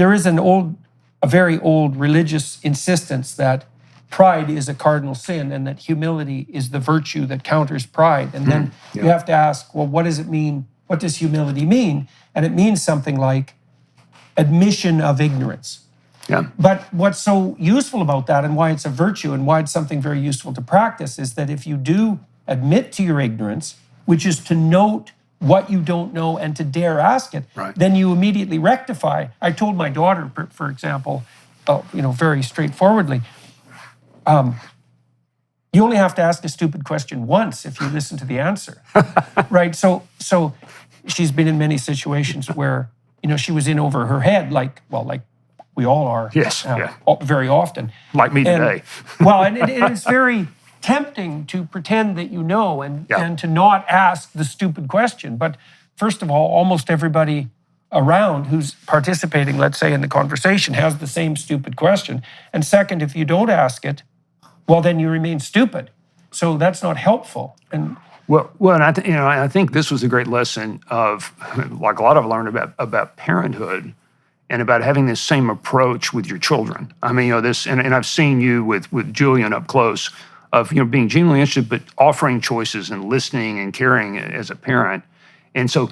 there is a very old religious insistence that pride is a cardinal sin and that humility is the virtue that counters pride. And then you have to ask, well, what does it mean? What does humility mean? And it means something like admission of ignorance. Yeah. But what's so useful about that and why it's a virtue and why it's something very useful to practice is that if you do admit to your ignorance, which is to note what you don't know and to dare ask it, then you immediately rectify. I told my daughter, for example, very straightforwardly, you only have to ask a stupid question once if you listen to the answer, right? So she's been in many situations where, she was in over her head, like we all are. Yes, very often. Like me today. And it's very tempting to pretend that you know and to not ask the stupid question. But first of all, almost everybody around who's participating, let's say, in the conversation has the same stupid question. And second, if you don't ask it, well, then you remain stupid. So that's not helpful. And and I think this was a great lesson of, like a lot of learned about parenthood and about having this same approach with your children. I mean, and I've seen you with Julian up close of, being genuinely interested, but offering choices and listening and caring as a parent. And so,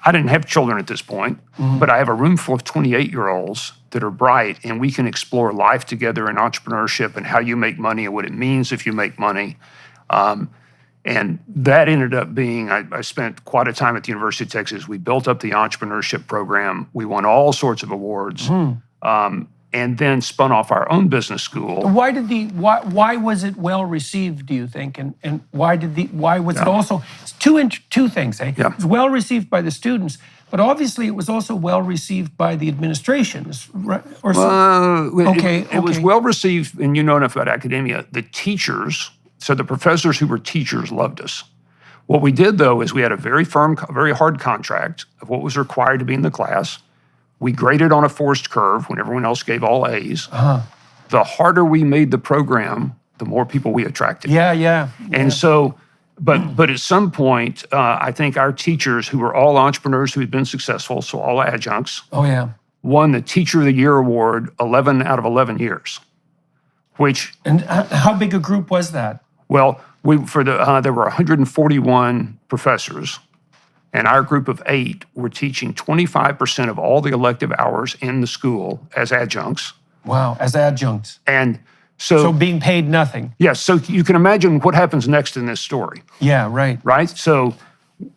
I didn't have children at this point, but I have a room full of 28-year-olds that are bright, and we can explore life together and entrepreneurship and how you make money and what it means if you make money. And that ended up being, I spent quite a time at the University of Texas. We built up the entrepreneurship program. We won all sorts of awards, and then spun off our own business school. Why was it well received, do you think? And why was it also two things, eh? Yeah. It was well received by the students, but obviously it was also well received by the administration. It was well received, and you know enough about academia. The teachers, so the professors who were teachers, loved us. What we did, though, is we had a very firm, very hard contract of what was required to be in the class. We graded on a forced curve when everyone else gave all A's. The harder we made the program, the more people we attracted. Yeah. And so, but at some point, I think our teachers, who were all entrepreneurs who had been successful, so all adjuncts, won the Teacher of the Year award 11 out of 11 years. And how big a group was that? Well, there were 141 professors. And our group of 8 were teaching 25% of all the elective hours in the school as adjuncts. Wow, as adjuncts. And so being paid nothing. Yes, so you can imagine what happens next in this story. Yeah, right. Right? So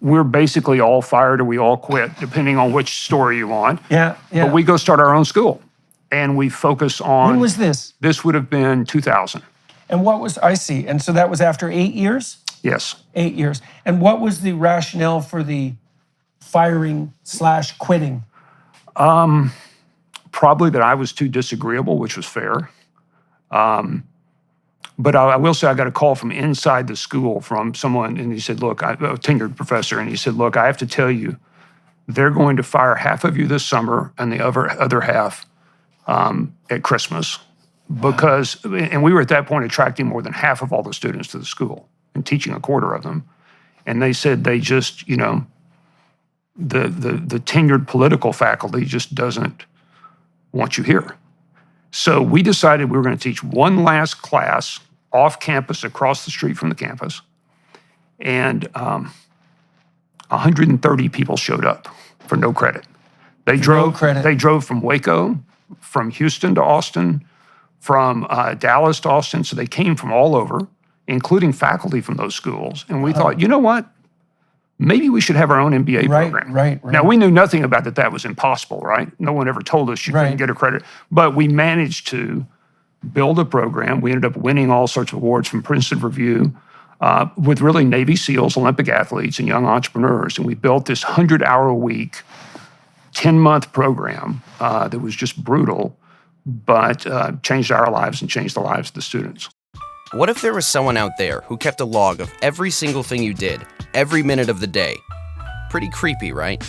we're basically all fired or we all quit, depending on which story you want. Yeah. But we go start our own school. And we focus on... When was this? This would have been 2000. And I see. And so that was after 8 years? Yes. 8 years. And what was the rationale for the firing/quitting? Probably that I was too disagreeable, which was fair. But I will say I got a call from inside the school from someone, and he said, look, a tenured professor, and he said, look, I have to tell you, they're going to fire half of you this summer and the other half at Christmas. Because, and we were at that point attracting more than half of all the students to the school and teaching a quarter of them. And they said they just, the tenured political faculty just doesn't want you here. So we decided we were going to teach one last class off campus, across the street from the campus. And 130 people showed up for no credit. They drove from Waco, from Houston to Austin, from Dallas to Austin. So they came from all over, including faculty from those schools. And we thought, you know what? Maybe we should have our own MBA program. Right. Now, we knew nothing about that was impossible, right? No one ever told us you couldn't get a credit. But we managed to build a program. We ended up winning all sorts of awards from Princeton Review with really Navy SEALs, Olympic athletes, and young entrepreneurs. And we built this 100-hour-a-week, 10-month program that was just brutal, but changed our lives and changed the lives of the students. What if there was someone out there who kept a log of every single thing you did, every minute of the day? Pretty creepy, right?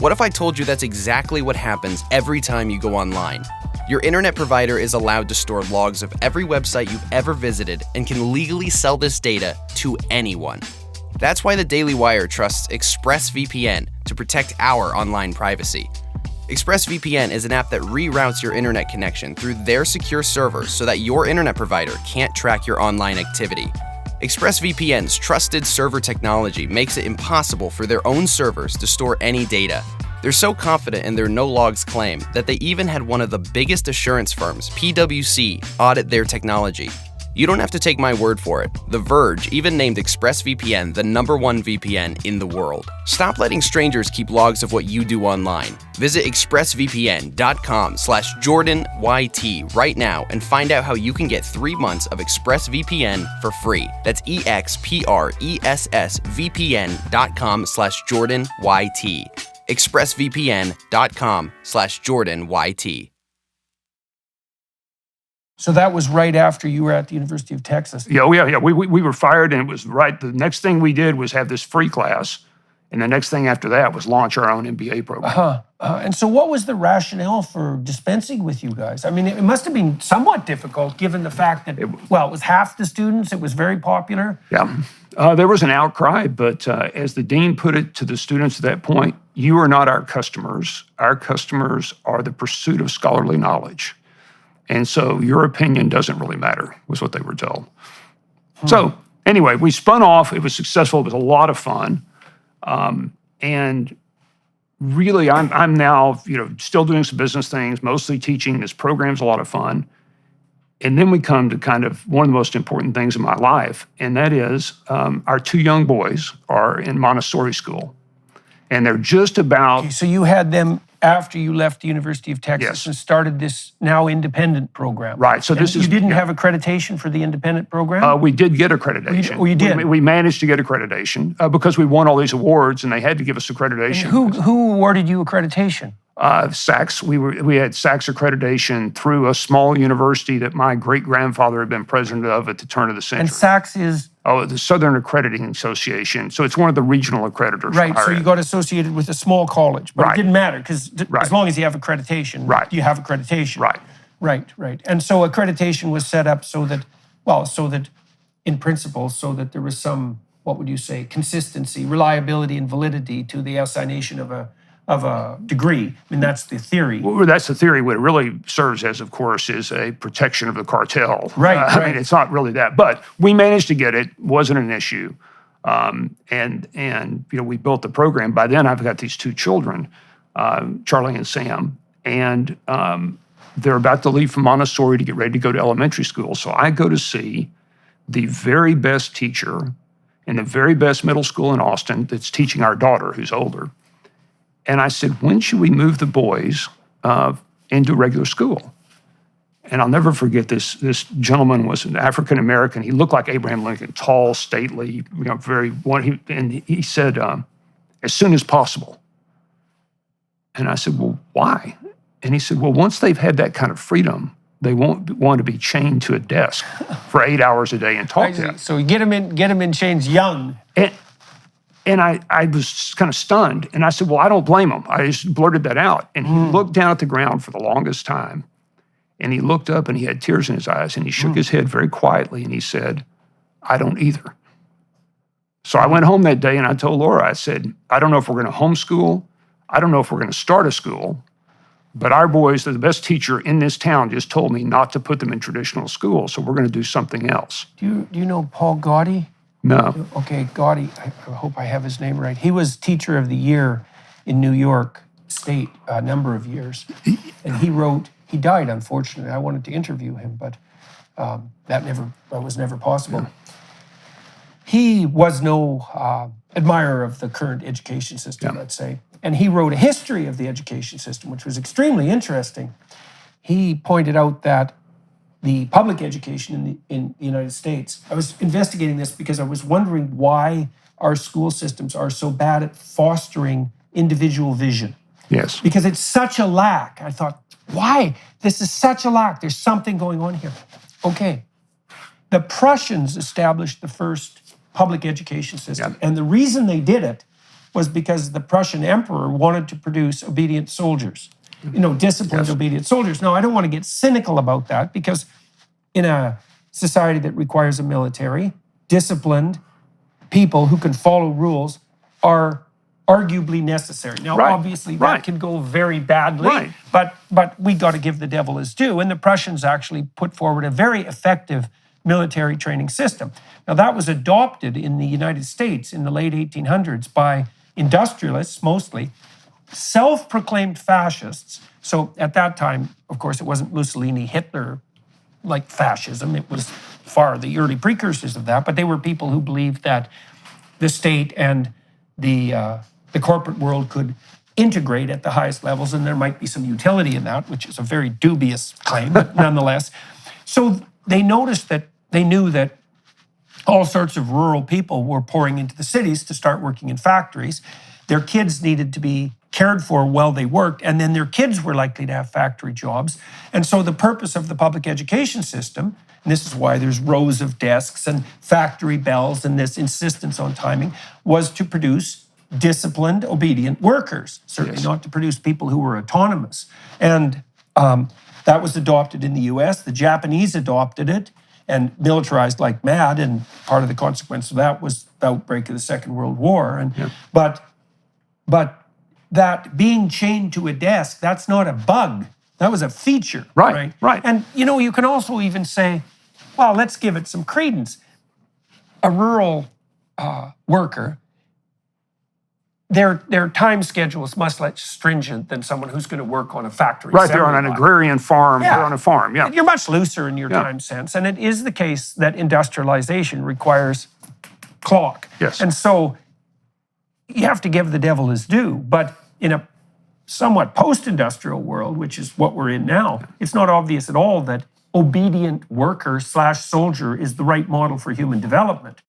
What if I told you that's exactly what happens every time you go online? Your internet provider is allowed to store logs of every website you've ever visited and can legally sell this data to anyone. That's why the Daily Wire trusts ExpressVPN to protect our online privacy. ExpressVPN is an app that reroutes your internet connection through their secure servers so that your internet provider can't track your online activity. ExpressVPN's trusted server technology makes it impossible for their own servers to store any data. They're so confident in their no-logs claim that they even had one of the biggest assurance firms, PwC, audit their technology. You don't have to take my word for it. The Verge even named ExpressVPN the #1 VPN in the world. Stop letting strangers keep logs of what you do online. Visit expressvpn.com/JordanYT right now and find out how you can get 3 months of ExpressVPN for free. That's expressvpn.com/JordanYT. expressvpn.com/JordanYT. So that was right after you were at the University of Texas. Yeah. We were fired, and it was right. The next thing we did was have this free class, and the next thing after that was launch our own MBA program. And so what was the rationale for dispensing with you guys? I mean, it must have been somewhat difficult given the fact that, it was half the students, it was very popular. Yeah. There was an outcry, but as the dean put it to the students at that point, you are not our customers. Our customers are the pursuit of scholarly knowledge. And so your opinion doesn't really matter, was what they were told. So anyway, we spun off. It was successful. It was a lot of fun. And really, I'm now, still doing some business things, mostly teaching. This program's a lot of fun. And then we come to kind of one of the most important things in my life, and that is our 2 young boys are in Montessori school. And they're just about... Okay, so you had them after you left the University of Texas Yes. and started this now independent program. Right. So this you didn't have accreditation for the independent program? We did get accreditation. You did? We managed to get accreditation because we won all these awards, and they had to give us accreditation. Who awarded you accreditation? SACS. We had SACS accreditation through a small university that my great-grandfather had been president of at the turn of the century. And SACS is? The Southern Accrediting Association. So it's one of the regional accreditors. Right, so you got associated with a small college, but it didn't matter because as long as you have accreditation, you have accreditation. Right. And so accreditation was set up so that in principle, so that there was some, what would you say, consistency, reliability, and validity to the assignation of a degree. I mean, that's the theory. Well, that's the theory. What it really serves as, of course, is a protection of the cartel. Right. I mean, it's not really that. But we managed to get it. Wasn't an issue. And we built the program. By then, I've got these 2 children, Charlie and Sam, and they're about to leave from Montessori to get ready to go to elementary school. So I go to see the very best teacher in the very best middle school in Austin that's teaching our daughter, who's older. And I said, when should we move the boys into regular school? And I'll never forget this gentleman was an African-American. He looked like Abraham Lincoln, tall, stately, and he said, as soon as possible. And I said, well, why? And he said, well, once they've had that kind of freedom, they won't want to be chained to a desk for 8 hours a day and talk to them. So you get them in chains young. And I was kind of stunned. And I said, well, I don't blame him. I just blurted that out. And he looked down at the ground for the longest time. And he looked up and he had tears in his eyes. And he shook his head very quietly. And he said, I don't either. So I went home that day and I told Laura, I said, I don't know if we're going to homeschool. I don't know if we're going to start a school. But our boys, the best teacher in this town, just told me not to put them in traditional school. So we're going to do something else. Do you know Paul Gotti? No. Okay, Gotti, I hope I have his name right. He was Teacher of the Year in New York State a number of years. And he died, unfortunately. I wanted to interview him, but that was never possible. He was no admirer of the current education system, let's say. And he wrote a history of the education system, which was extremely interesting. He pointed out that the public education in the United States, I was investigating this because I was wondering why our school systems are so bad at fostering individual vision. Yes. Because it's such a lack. I thought, why? This is such a lack. There's something going on here. Okay. The Prussians established the first public education system. And the reason they did it was because the Prussian emperor wanted to produce obedient soldiers. Disciplined, obedient soldiers. Now, I don't want to get cynical about that because in a society that requires a military, disciplined people who can follow rules are arguably necessary. Now, Right, obviously, that right. can go very badly, Right. but we got to give the devil his due. And the Prussians actually put forward a very effective military training system. Now, that was adopted in the United States in the late 1800s by industrialists, mostly, self-proclaimed fascists. So at that time, of course, it wasn't Mussolini, Hitler, like fascism. It was far the early precursors of that, but they were people who believed that the state and the corporate world could integrate at the highest levels, and there might be some utility in that, which is a very dubious claim, but nonetheless. So they noticed that they knew that all sorts of rural people were pouring into the cities to start working in factories. Their kids needed to be cared for while they worked, and then their kids were likely to have factory jobs. And so the purpose of the public education system, and this is why there's rows of desks and factory bells and this insistence on timing, was to produce disciplined, obedient workers, certainly not to produce people who were autonomous. And that was adopted in the US. The Japanese adopted it and militarized like mad, and part of the consequence of that was the outbreak of the Second World War. And but that being chained to a desk, that's not a bug. That was a feature. Right. And you can also even say, well, let's give it some credence. A rural worker, their time schedule is much less stringent than someone who's going to work on a factory. Right, they're on an agrarian farm. Yeah. They're on a farm, yeah. You're much looser in your time sense. And it is the case that industrialization requires clock. Yes. And so you have to give the devil his due. But in a somewhat post-industrial world, which is what we're in now, it's not obvious at all that obedient worker / soldier is the right model for human development.